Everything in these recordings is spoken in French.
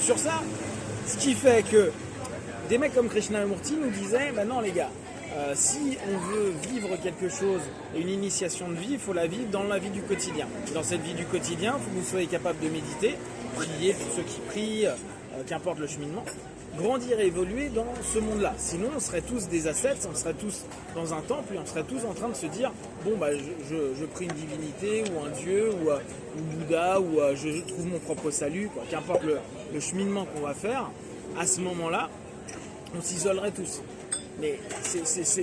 sur ça, ce qui fait que des mecs comme Krishnamurti nous disaient, non les gars, si on veut vivre quelque chose, une initiation de vie, il faut la vivre dans la vie du quotidien. Dans cette vie du quotidien, il faut que vous soyez capable de méditer, prier pour ceux qui prient, qu'importe le cheminement, grandir et évoluer dans ce monde-là. Sinon, on serait tous des ascètes, on serait tous dans un temple et on serait tous en train de se dire je prie une divinité ou un dieu ou Bouddha ou je trouve mon propre salut, quoi. Qu'importe le cheminement qu'on va faire, à ce moment-là, on s'isolerait tous. Mais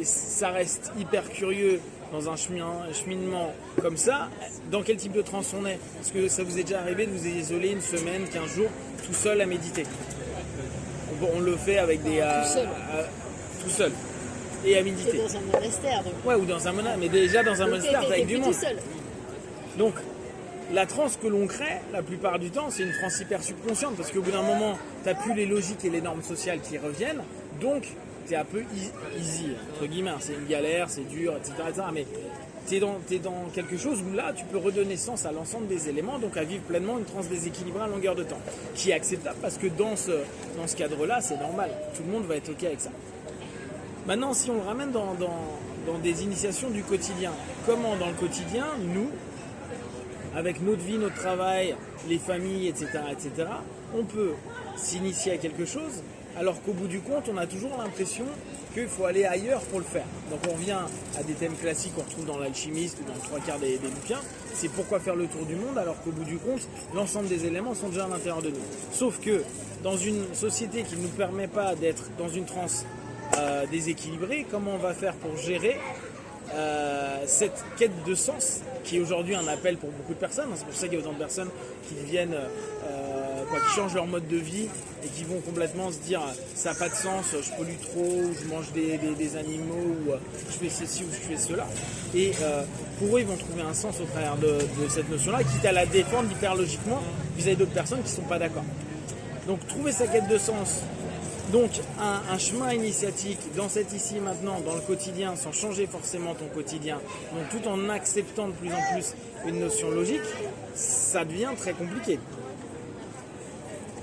ça reste hyper curieux dans un cheminement comme ça. Dans quel type de transe on est? Est-ce que ça vous est déjà arrivé de vous isoler une semaine, 15 jours, tout seul à méditer? On le fait avec des... tout seul. Et à méditer. Dans un monastère. Donc. Ouais, ou dans un monastère. Mais déjà dans un monastère, avec du monde. Seul. Donc, la transe que l'on crée, la plupart du temps, c'est une transe hyper subconsciente. Parce qu'au bout d'un moment, tu n'as plus les logiques et les normes sociales qui reviennent. Donc, tu es un peu easy, entre guillemets. C'est une galère, c'est dur, etc. Mais t'es dans quelque chose où là, tu peux redonner sens à l'ensemble des éléments, donc à vivre pleinement une transe déséquilibrée à longueur de temps, qui est acceptable parce que dans ce cadre-là, c'est normal. Tout le monde va être OK avec ça. Maintenant, si on le ramène dans des initiations du quotidien, comment dans le quotidien, nous, avec notre vie, notre travail, les familles, etc., on peut s'initier à quelque chose, alors qu'au bout du compte, on a toujours l'impression qu'il faut aller ailleurs pour le faire. Donc on revient à des thèmes classiques qu'on retrouve dans l'alchimiste ou dans le trois quarts des bouquins. C'est pourquoi faire le tour du monde alors qu'au bout du compte, l'ensemble des éléments sont déjà à l'intérieur de nous. Sauf que dans une société qui ne nous permet pas d'être dans une transe déséquilibrée, comment on va faire pour gérer cette quête de sens qui est aujourd'hui un appel pour beaucoup de personnes? C'est pour ça qu'il y a autant de personnes qui deviennent... qui changent leur mode de vie et qui vont complètement se dire ça n'a pas de sens, je pollue trop, ou je mange des animaux, ou je fais ceci ou je fais cela. Et pour eux, ils vont trouver un sens au travers de cette notion-là, quitte à la défendre hyper logiquement vis-à-vis d'autres personnes qui ne sont pas d'accord. Donc trouver sa quête de sens, donc un chemin initiatique dans cet ici et maintenant, dans le quotidien, sans changer forcément ton quotidien, donc tout en acceptant de plus en plus une notion logique, ça devient très compliqué.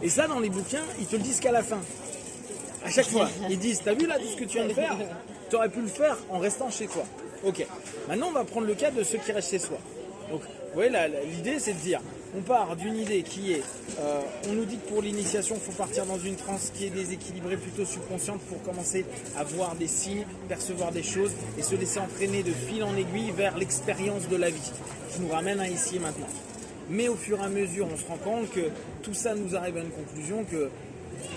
Et ça, dans les bouquins, ils te le disent qu'à la fin. À chaque fois, ils disent, t'as vu là tout ce que tu viens de faire? Tu aurais pu le faire en restant chez toi. Ok. Maintenant, on va prendre le cas de ceux qui restent chez soi. Donc, vous voyez, l'idée, c'est de dire, on part d'une idée qui est, on nous dit que pour l'initiation, il faut partir dans une transe qui est déséquilibrée, plutôt subconsciente, pour commencer à voir des signes, percevoir des choses, et se laisser entraîner de fil en aiguille vers l'expérience de la vie, qui nous ramène à ici et maintenant. Mais au fur et à mesure, on se rend compte que tout ça nous arrive à une conclusion que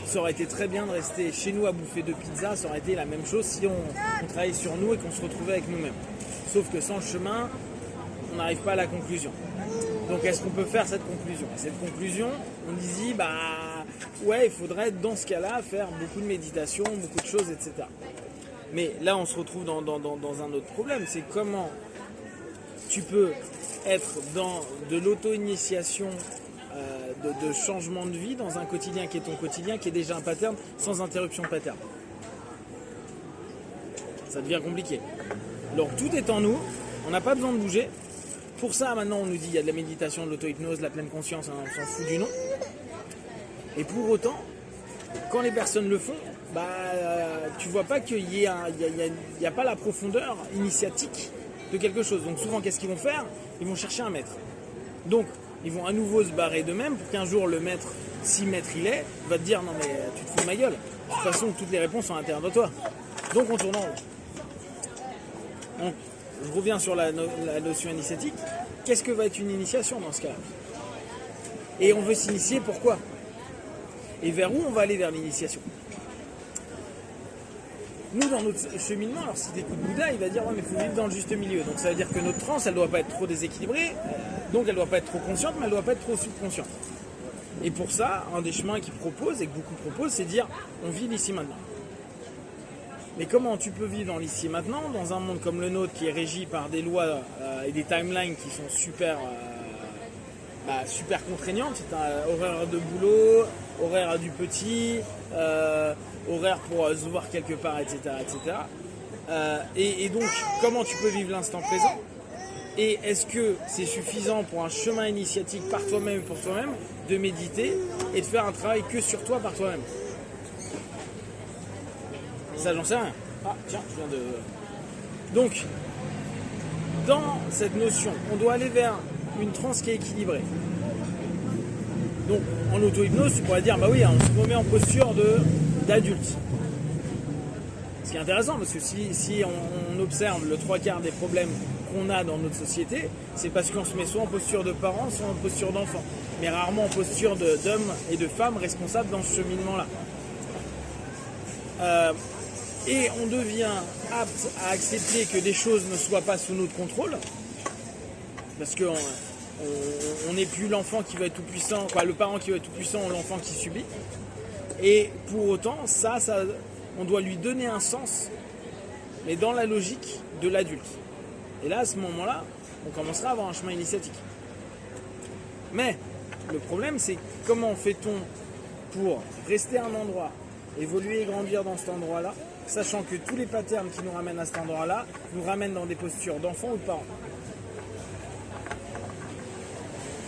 ça aurait été très bien de rester chez nous à bouffer 2 pizzas, ça aurait été la même chose si on travaillait sur nous et qu'on se retrouvait avec nous-mêmes. Sauf que sans le chemin, on n'arrive pas à la conclusion. Donc est-ce qu'on peut faire cette conclusion? Et cette conclusion, on dit, ouais, il faudrait dans ce cas-là faire beaucoup de méditation, beaucoup de choses, etc. Mais là, on se retrouve dans un autre problème, c'est comment tu peux être dans de l'auto-initiation, de changement de vie dans un quotidien qui est ton quotidien, qui est déjà un pattern, sans interruption de pattern. Ça devient compliqué. Donc tout est en nous, on n'a pas besoin de bouger. Pour ça, maintenant, on nous dit il y a de la méditation, de l'auto-hypnose, de la pleine conscience, on s'en fout du nom. Et pour autant, quand les personnes le font, tu vois pas qu'il y a pas la profondeur initiatique de quelque chose. Donc souvent, qu'est-ce qu'ils vont faire? Ils vont chercher un maître. Donc, ils vont à nouveau se barrer d'eux-mêmes pour qu'un jour, le maître, si maître il est, va te dire non mais tu te fous de ma gueule. De toute façon, toutes les réponses sont à l'intérieur de toi. Donc on tourne en rond. Donc, je reviens sur la notion initiatique. Qu'est-ce que va être une initiation dans ce cas-là? Et on veut s'initier, pourquoi? Et vers où on va aller vers l'initiation? Nous, dans notre cheminement, alors si tu écoutes Bouddha, il va dire ouais, mais il faut vivre dans le juste milieu. Donc ça veut dire que notre transe, elle ne doit pas être trop déséquilibrée, donc elle ne doit pas être trop consciente, mais elle ne doit pas être trop subconsciente. Et pour ça, un des chemins qu'ils proposent, et que beaucoup proposent, c'est de dire on vit l'ici maintenant. Mais comment tu peux vivre dans l'ici et maintenant, dans un monde comme le nôtre qui est régi par des lois et des timelines qui sont super contraignantes? C'est un horaire de boulot, horaire du petit, horaire pour se voir quelque part, etc. etc. Et donc, comment tu peux vivre l'instant présent Et est-ce que c'est suffisant pour un chemin initiatique par toi-même et pour toi-même de méditer et de faire un travail que sur toi par toi-même? Ça, j'en sais rien. Ah, tiens, je viens de... Donc, dans cette notion, on doit aller vers une transe qui est équilibrée. Donc, en auto-hypnose, tu pourrais dire, bah oui, on se remet en posture d'adulte. Ce qui est intéressant, parce que si on observe le 3/4 des problèmes qu'on a dans notre société, c'est parce qu'on se met soit en posture de parents, soit en posture d'enfants, mais rarement en posture d'hommes et de femmes responsables dans ce cheminement-là. Et on devient apte à accepter que des choses ne soient pas sous notre contrôle, parce qu'on n'est plus l'enfant qui va être tout puissant, quoi, le parent qui va être tout puissant ou l'enfant qui subit. Et pour autant, ça, on doit lui donner un sens, mais dans la logique de l'adulte. Et là, à ce moment-là, on commencera à avoir un chemin initiatique. Mais le problème, c'est comment fait-on pour rester à un endroit, évoluer et grandir dans cet endroit-là, sachant que tous les patterns qui nous ramènent à cet endroit-là nous ramènent dans des postures d'enfants ou de parents.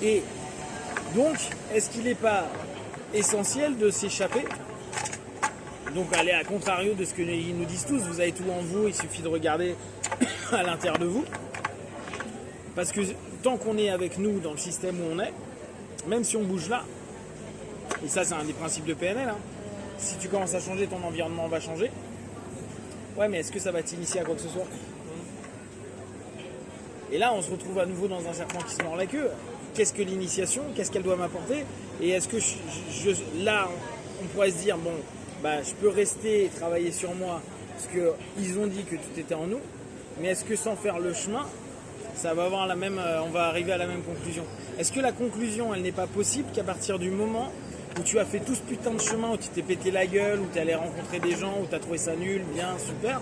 Et donc, est-ce qu'il n'est pas essentiel de s'échapper? Donc aller à contrario de ce que ils nous disent tous, vous avez tout en vous, il suffit de regarder à l'intérieur de vous. Parce que tant qu'on est avec nous dans le système où on est, même si on bouge là, et ça c'est un des principes de PNL, hein, si tu commences à changer, ton environnement va changer. Ouais, mais est-ce que ça va t'initier à quoi que ce soit? Et là, on se retrouve à nouveau dans un serpent qui se mord la queue. Qu'est-ce que l'initiation? Qu'est-ce qu'elle doit m'apporter? Et est-ce que là, on pourrait se dire, bon, bah, je peux rester et travailler sur moi, parce qu'ils ont dit que tout était en nous, mais est-ce que sans faire le chemin, ça va avoir on va arriver à la même conclusion? Est-ce que la conclusion, elle n'est pas possible qu'à partir du moment où tu as fait tout ce putain de chemin, où tu t'es pété la gueule, où tu es allé rencontrer des gens, où tu as trouvé ça nul, bien, super,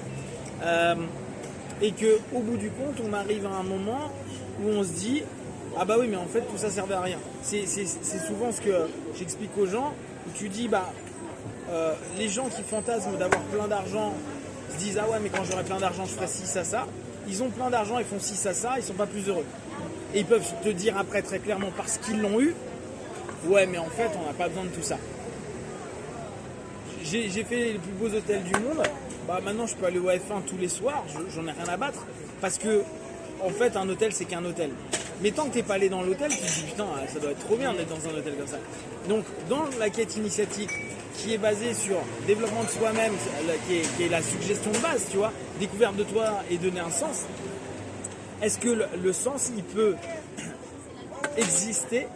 et qu'au bout du compte, on arrive à un moment où on se dit, ah bah oui, mais en fait, tout ça servait à rien. C'est souvent ce que j'explique aux gens, où tu dis, bah, les gens qui fantasment d'avoir plein d'argent se disent, ah ouais, mais quand j'aurai plein d'argent, je ferai ci, ça. Ils ont plein d'argent, ils font ci, ça, ils sont pas plus heureux. Et ils peuvent te dire après très clairement, parce qu'ils l'ont eu, ouais, mais en fait, on n'a pas besoin de tout ça. J'ai fait les plus beaux hôtels du monde. Bah maintenant, je peux aller au F1 tous les soirs. J'en ai rien à battre. Parce que, en fait, un hôtel, c'est qu'un hôtel. Mais tant que t'es pas allé dans l'hôtel, tu te dis putain, ça doit être trop bien d'être dans un hôtel comme ça. Donc, dans la quête initiatique, qui est basée sur développement de soi-même, qui est la suggestion de base, tu vois, découverte de toi et donner un sens. Est-ce que le sens, il peut exister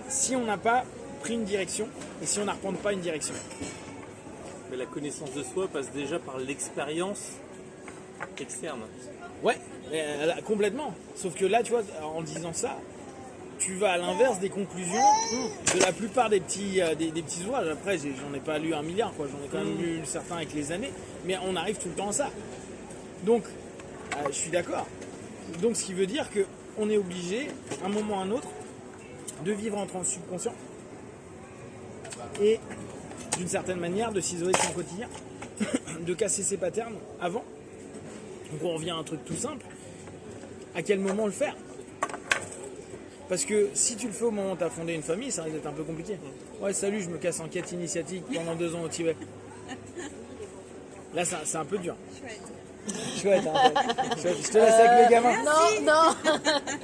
si on n'a pas pris une direction et si on n'arpente pas une direction? Mais la connaissance de soi passe déjà par l'expérience externe. Ouais, complètement. Sauf que là, tu vois, en disant ça, tu vas à l'inverse des conclusions de la plupart des petits ouvrages. Après, j'en ai pas lu 1 milliard, quoi. J'en ai quand même lu certains avec les années, mais on arrive tout le temps à ça. Donc, je suis d'accord. Donc, ce qui veut dire qu'on est obligé, à un moment ou à un autre, de vivre en trans subconscient et d'une certaine manière de s'isoler de son quotidien, de casser ses patterns avant. Donc on revient à un truc tout simple. À quel moment le faire? Parce que si tu le fais au moment où tu as fondé une famille, ça risque d'être un peu compliqué. Ouais, salut, je me casse en quête initiatique pendant 2 ans au Tibet. Là, c'est un peu dur. Chouette, hein, chouette. Je te laisse avec les gamins. Non.